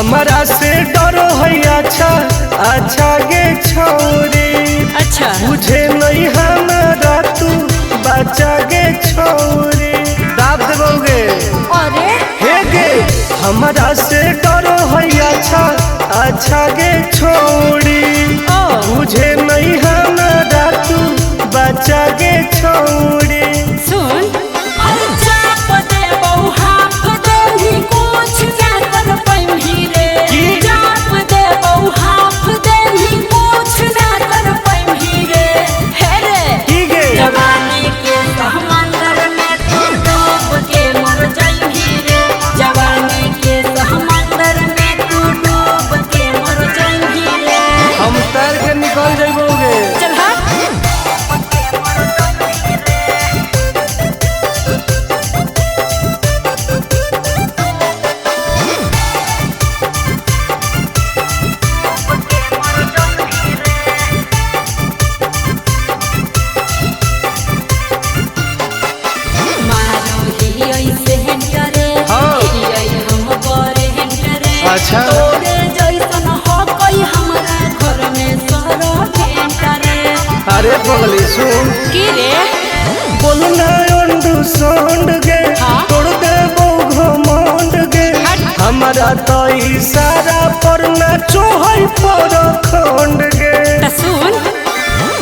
हमारा से डरो है अच्छा अच्छा गे छोरी। अच्छा मुझे नहीं हमारा तू बचा गे छोरी। दाब देवोगे अरे हे गे हमारा से डरो है अच्छा अच्छा गे छोरी। मुझे नहीं हमारा तू बचा गे छोरी। सुन निकल जाइबोगे। चल हाँ अच्छा अरे पगली सुन की रे बोलना अंडू सोंड गे तोड़ दे वो घमंड गे। हमारा तो इशारा पर ना चोहई पर खंड गे। सुन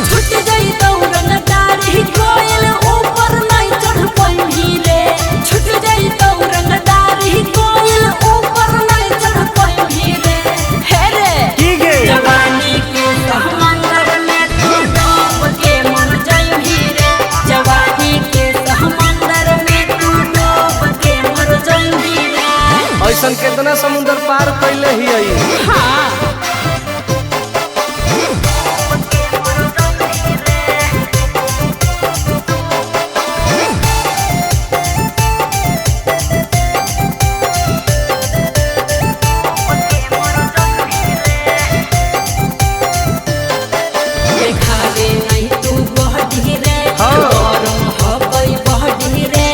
छूट गई दौड़न डारी कोयल ऊपर नहीं चढ़ पाई रे। छूट गई दौड़न डारी कोयल ऊपर नहीं चढ़ पाई रे। हे रे की गे जवानी के समंदर में तू डूब के मर जाई रे। जवानी के समंदर में तू डूब के मर जाई रे। ऐसन कितना समुद्र पार कैले ही आई। हाँ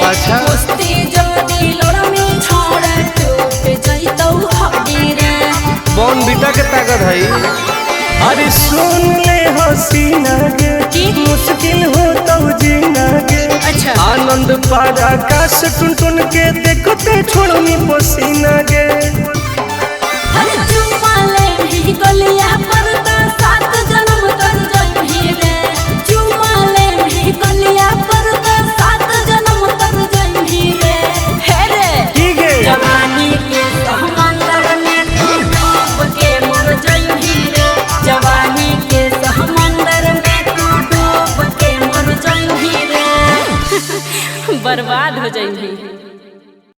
अच्छा बॉन बीटा के ताकत है। अरे सुन ले हसीना गे मुश्किल हो तो जीना गे। अच्छा आनंद पार आकाश टुन टुन के देखते छोड़नी पसीना गे। बर्बाद हो जाएंगे।